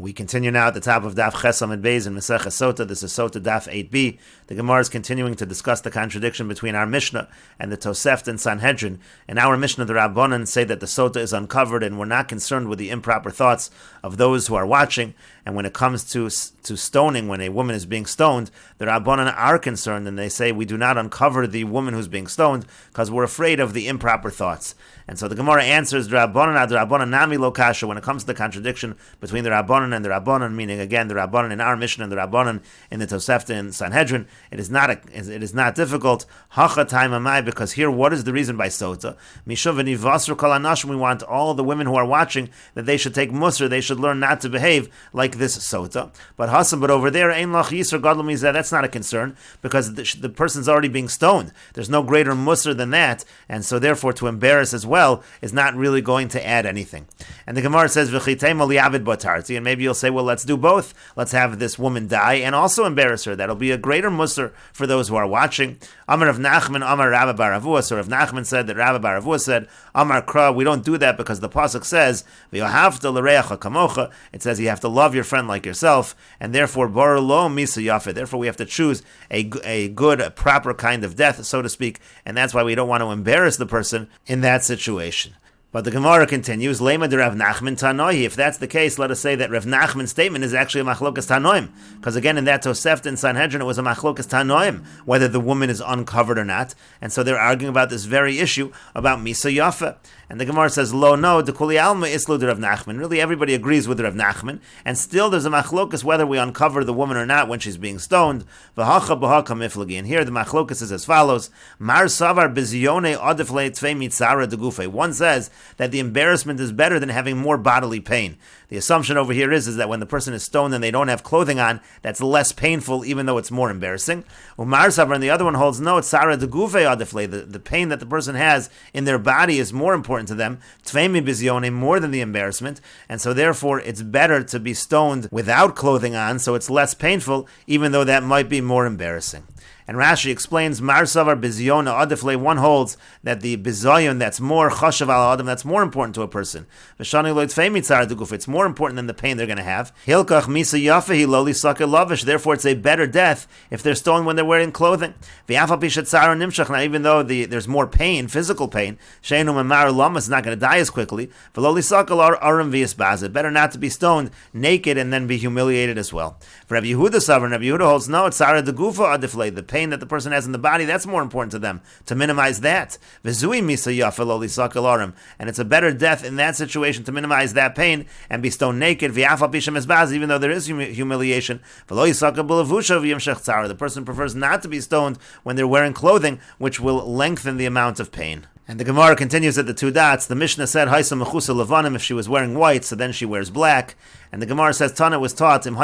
We continue now at the top of Daf Chesam and Beis in Meseches Sotah. This is Sotah Daf 8b. The Gemara is continuing to discuss the contradiction between our Mishnah and the Tosefta and Sanhedrin. In our Mishnah, the Rabbanan say that the Sotah is uncovered and we're not concerned with the improper thoughts of those who are watching. And when it comes to stoning, when a woman is being stoned, the Rabbanan are concerned and they say we do not uncover the woman who's being stoned because we're afraid of the improper thoughts. And so the Gemara answers, Rabbanan nami lo kasha, when it comes to the contradiction between the Rabbanan and the Rabbanan, meaning again the Rabbanan in our Mishnah and the Rabbanan in the Tosefta and Sanhedrin, it is not difficult. Hacha time amai, because here what is the reason by Sotah? Mishav v'nivasru kol hanashim, we want all the women who are watching that they should take musar, they should learn not to behave like this Sotah. But over there, ein lach yisr gadol mizeh, that's not a concern because the person's already being stoned. There's no greater musar than that, and so therefore to embarrass as well is not really going to add anything. And the Gemara says, and maybe you'll say, well, let's do both. Let's have this woman die and also embarrass her. That'll be a greater musar for those who are watching. Amar of Nachman, Amar Rabba bar Avua. So Rav Nachman said that Rabba bar Avua said, Amar Kra, we don't do that because the pasuk says, V'yohavta l'reacha kamocha. It says you have to love your friend like yourself, and therefore bar lo misa yafe. Therefore we have to choose a good, a proper kind of death, so to speak, and that's why we don't want to embarrass the person in that situation. But the Gemara continues, Lema de Rav Nachman Tanoi. If that's the case, let us say that Rav Nachman's statement is actually a machlokas Tanoim. Because again, in that Tosefta and Sanhedrin, it was a machlokas Tanoim, whether the woman is uncovered or not. And so they're arguing about this very issue about Misa Yafa. And the Gemara says, Lo, no, de Kuli Alma Islu de Rav Nachman. Really, everybody agrees with Rav Nachman. And still there's a machlokas whether we uncover the woman or not when she's being stoned. V'hacha b'haka miflagi. And here the machlokas is as follows. Mar savar bizione adifle tvei mitzara de gufe. One says that the embarrassment is better than having more bodily pain. The assumption over here is that when the person is stoned and they don't have clothing on, that's less painful, even though it's more embarrassing. Umar Savar, and the other one holds, no, it's Sarah de Guve Adifle. The pain that the person has in their body is more important to them, Tvemi Bizione, more than the embarrassment, and so therefore it's better to be stoned without clothing on, so it's less painful, even though that might be more embarrassing. And Rashi explains, Mar Savar Bizion Adifle, one holds that the Bizayon that's more Chashav al Adam, that's more important to a person. V'shani lo Tvei mitzara de guf, it's more important than the pain they're going to have. Hilkach Misa Yafa Loli Saka Lavish, therefore it's a better death if they're stoned when they're wearing clothing. V'afa Pishat Tzara Nimshach, now even though there's more pain, physical pain, Sheinu Mamar Lama is not going to die as quickly. V'loli Saka Aram V'yas Bazah, better not to be stoned naked and then be humiliated as well. For Rabbi Yehuda Savar, Rabbi Yehuda holds, no, it's Tzara de Gufa Adifle, the pain that the person has in the body, that's more important to them, to minimize that. V'zui Misa Yafa Loli Saka Aram, and it's a better death in that situation to minimize that pain and be stoned naked, even though there is humiliation. The person prefers not to be stoned when they're wearing clothing, which will lengthen the amount of pain. And the Gemara continues at the two dots. The Mishnah said, if she was wearing white, so then she wears black. And the Gemara says, Tana was taught, if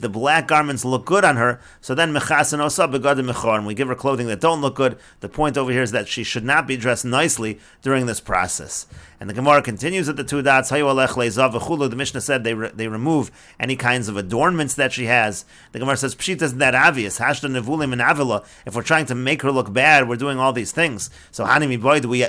the black garments look good on her, so then we give her clothing that don't look good. The point over here is that she should not be dressed nicely during this process. And the Gemara continues at the two dots. The Mishnah said they remove any kinds of adornments that she has. The Gemara says, Pshita, isn't that obvious? If we're trying to make her look bad, we're doing all these things. So Hanimi boy, do we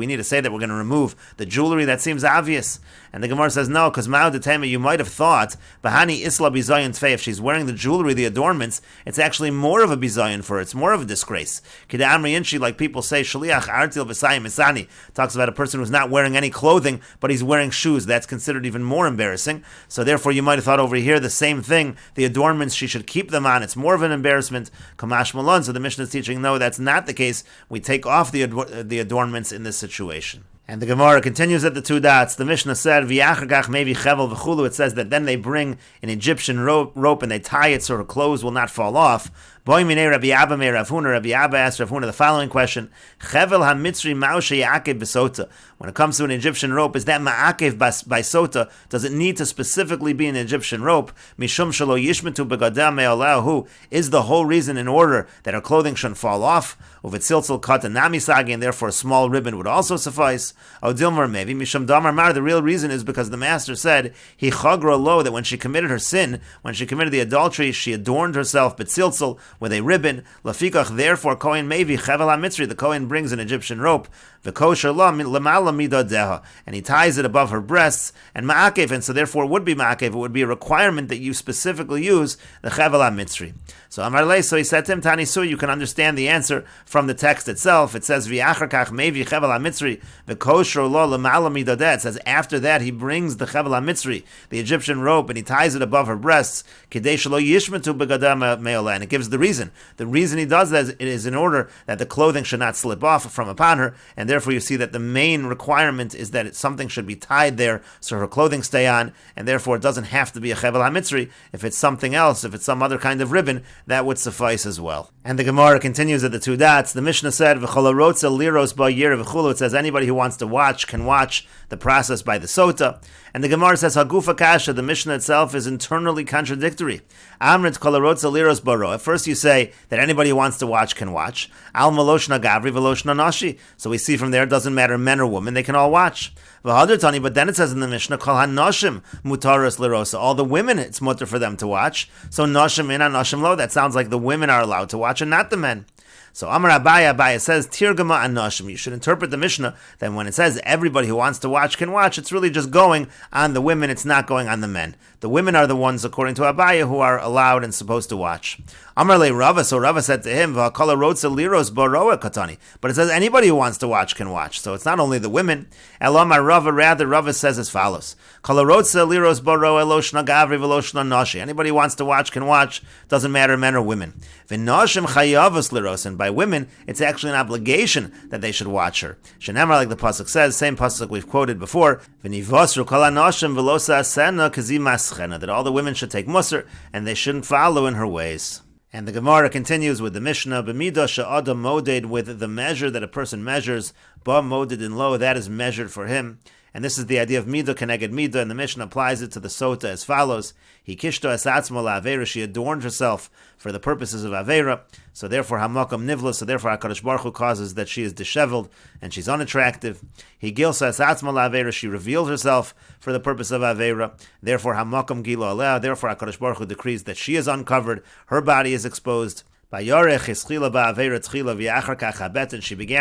need to say that we're going to remove the jewelry? That seems obvious. And the Gemara says, no, because Ma'od you might have thought, Bahani Isla Bizayan Tfei, if she's wearing the jewelry, the adornments, it's actually more of a Bizayan for her. It's more of a disgrace. Kida Amri Inshi, like people say, Shaliach Artil V'sayim Isani, talks about a person who's not wearing any clothing, but he's wearing shoes. That's considered even more embarrassing. So therefore, you might have thought over here the same thing. The adornments, she should keep them on. It's more of an embarrassment. Kamash Malon. So the Mishnah is teaching, no, that's not the case. We take off the adornments in this situation. And the Gemara continues at the two dots. The Mishnah said, "V'yachagach maybe chevel v'chulu." It says that then they bring an Egyptian rope and they tie it so her clothes will not fall off. Boy minei Rabbi Abba me Rav Huna. Rabbi Abba asked Rav Huna the following question: Chevel hamitzri ma'oshe ya'akev b'sota. When it comes to an Egyptian rope, is that ma'akev by sota? Does it need to specifically be an Egyptian rope? Mishum shelo yishmetu begadam me'olahu. Is the whole reason in order that her clothing shouldn't fall off? Uvitzilzel kata namisagi, and therefore a small ribbon would also suffice. Odilmer maybe mishum damar mar. The real reason is because the master said he chagra lo, that when she committed her sin, when she committed the adultery, she adorned herself. But tzilzel, with a ribbon. Lafikach, therefore, Kohen Mevi Chevel HaMitzri, the Kohen brings an Egyptian rope, V'kosher lo lamala midadeha, and he ties it above her breasts, and ma'akev, and so therefore it would be ma'akev, it would be a requirement that you specifically use the Chevel HaMitzri. So Amar so he said to him, Tanisu, you can understand the answer from the text itself. It says, V'achar kach mevi Chevel HaMitzri, v'kosher lo lamala midadeh. It says, after that he brings the Chevel HaMitzri, the Egyptian rope, and he ties it above her breasts, Kidei shelo yishmetu begadam me'olah, and it gives the reason. The reason he does that is in order that the clothing should not slip off from upon her, and therefore you see that the main requirement is that something should be tied there so her clothing stay on, and therefore it doesn't have to be a Chevel HaMitzri. If it's something else, if it's some other kind of ribbon, that would suffice as well. And the Gemara continues at the two dots. The Mishnah said, V'chol harotza liros ba'yir v'chulu. It says anybody who wants to watch can watch the process by the Sotah. And the Gemara says, Hagufa kasha, the Mishnah itself is internally contradictory. Amrit kol harotza liros baro. At first you say that anybody who wants to watch can watch. Al maloshna gavri v'loshna nashi. So we see from there, it doesn't matter men or women, they can all watch. But then it says in the Mishnah, Kol hanoshim mutaras lirosa. All the women, it's mutter for them to watch. So noshim in, noshim lo. That sounds like the women are allowed to watch and not the men. So Amar Abaya says, Tirgama Anoshim. You should interpret the Mishnah that when it says everybody who wants to watch can watch, it's really just going on the women, it's not going on the men. The women are the ones, according to Abaya, who are allowed and supposed to watch. Amar Le Rava, so Rava said to him, V'akala rotza liros baroa katani. But it says anybody who wants to watch can watch. So it's not only the women. Elamar Rava, rather, Rava says as follows. Kala rotza liros baroa eloshna gavri veloshna nashi. Anybody who wants to watch can watch. Doesn't matter men or women. V'nashim chayavos liros. And by women, it's actually an obligation that they should watch her. Shenemar, like the pasuk says, same pasuk we've quoted before, V'nivosru kol hanoshim velosa asena kazi maschena, that all the women should take musar and they shouldn't follow in her ways. And the Gemara continues with the Mishnah, B'midah she'adam moded, with the measure that a person measures, ba moded in lo, that is measured for him. And this is the idea of midah keneged midah, and the Mishnah applies it to the Sotah as follows. He kishto es atzmo la'avera, she adorned herself for the purposes of avera, so therefore hamakam nivla, so therefore HaKadosh Baruch Hu causes that she is disheveled and she's unattractive. He gilsa es atzmo la'avera, she revealed herself for the purpose of avera, therefore hamakam gilo aleh, therefore HaKadosh Baruch Hu decrees that she is uncovered, her body is exposed. And she began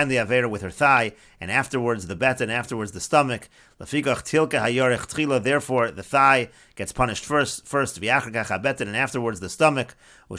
the avera with her thigh, and afterwards the bet, and afterwards the stomach. Therefore the thigh gets punished first, and afterwards the stomach. And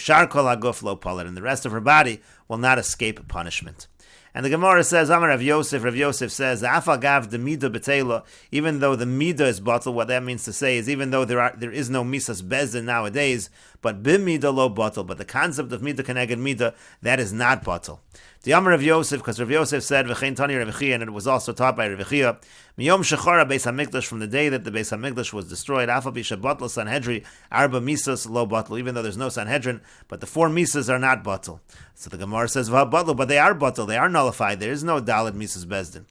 the rest of her body will not escape punishment. And the Gemara says, Amar Rav Yosef says, Afagav the midah betela, even though the midah is batel, what that means to say is even though there is no misas bezdin nowadays, but b'midah lo batel, but the concept of midah keneged midah, that is not batel. The Amar Rav Yosef, because Rav Yosef said, V'chein tani Rav Chia, and it was also taught by Rav Chia, Miyom shechara Beis HaMikdash, from the day that the Beis HaMikdash was destroyed, Afa bisha batel Sanhedri, arba misas lo batel, even though there's no Sanhedrin, but the 4 misas are not batel. So the Gemara says, V'ha batel, but they are batel, they are nullified, there is no daled misas bezdin.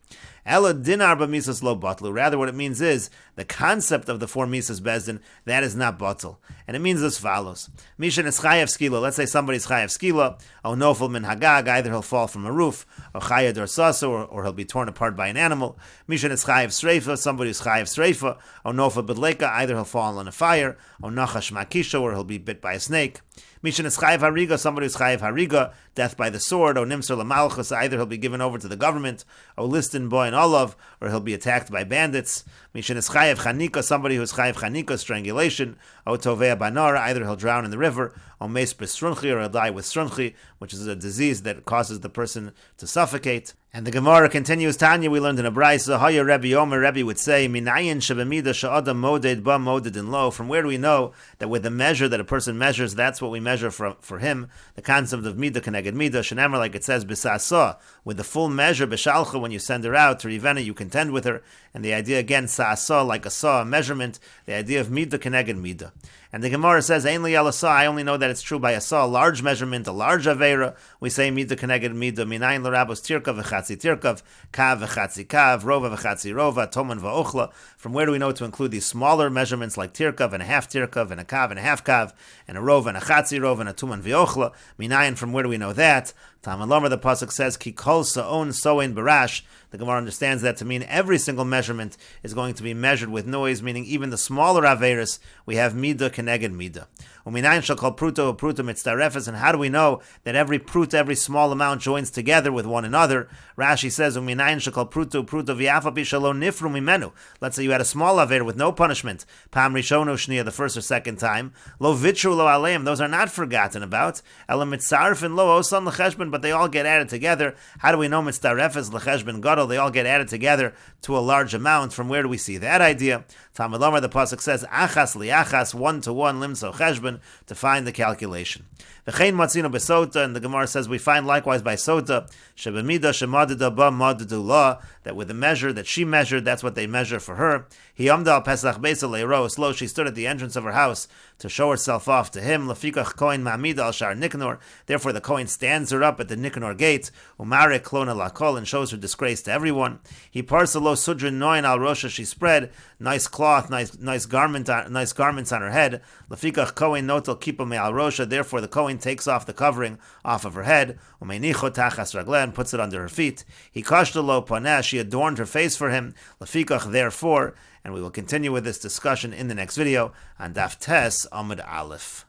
Ela din arba misas lo batlu. Rather, what it means is the concept of the 4 misas bezdin, that is not batel, and it means as follows: Mishan is chayav skila. Let's say somebody's chayav skila. O nofel min hagag. Either he'll fall from a roof, or chayav dorsasa, or he'll be torn apart by an animal. Mishan is chayav sreifa. Somebody's chayav sreifa. O nofel bedleka. Either he'll fall in a fire. O nachash makisha, or he'll be bit by a snake. Mishan is chayav hariga. Somebody who's chayav hariga, death by the sword. O nimser lamalchus. Either he'll be given over to the government. O listin boy and olav, or he'll be attacked by bandits. Mishan is chayav chanika. Somebody who's chayav chanika, strangulation. O tovea banar. Either he'll drown in the river. O meis b'strunchi, or he'll die with strunchi, which is a disease that causes the person to suffocate. And the Gemara continues, Tanya, we learned in a Braisa, Haya Rebbe Omer, Rebbe would say, Minayin shebemida she'adam moded ba moded in lo. From where do we know that with the measure that a person measures, that's what we measure for him? The concept of mida keneged mida, shenemar, like it says, b'sa'asa, with the full measure, b'shalcha, when you send her out to Rivena, you contend with her. And the idea again, sa'asa, like a saw, a measurement, the idea of mida keneged mida. And the Gemara says, Ein li alasa, I only know that it's true by a saw, a large measurement, a large avera. We say mida keneged mida, minayin l'rabos tirka v'chatzi tirkav, kav v'chatzi kav, rova v'chatzi rova, toman v'ochla. From where do we know to include these smaller measurements like tirkav and a half tirkav and a kav and a half kav and a rova and a chatzi rova and a tuman v'ochla? Minayin, from where do we know that? Talmud Lomer, the pasuk says, "Ki kol sa'on so'en barash." The Gemara understands that to mean every single measurement is going to be measured with noise, meaning even the smaller averis, we have midah keneged midah. Uminayin shall call pruto mitzdarefes, and how do we know that every prut, every small amount joins together with one another? Rashi says, Uminayin shall call pruto v'yafapi shalom nifru mimenu. Let's say you had a small aver with no punishment, pam rishonu shniya, the first or second time, lo vitru lo aleim, those are not forgotten about, ela mitzarfin lo osan l'cheshben, but they all get added together. How do we know mitzdarefes l'cheshben gadol? They all get added together to a large amount. From where do we see that idea? Talmud Lomer, the pasuk says, achas liachas, 1 to 1 limso cheshben, to find the calculation. V'chein matzino besota, and the Gemara says we find likewise by Sotah, shebemida shemadida ba madadu la, that with the measure that she measured, that's what they measure for her. He amda al pesach beisa leiros lo, she stood at the entrance of her house to show herself off to him. Lafikach kohen ma'amida al shar niknor, therefore the kohen stands her up at the niknor gate, umare klona lakol, and shows her disgrace to everyone. He parsalo sudrin noin al rosha, she spread nice cloth, nice garments on her head. Lafikach kohen notel kipa me al rosha, therefore the kohen takes off the covering off of her head, umeinicho tachas ragla, and puts it under her feet. He kashtalo paneh, she adorned her face for him. Lafikach, therefore, and we will continue with this discussion in the next video on Daf Tes Amud Aleph.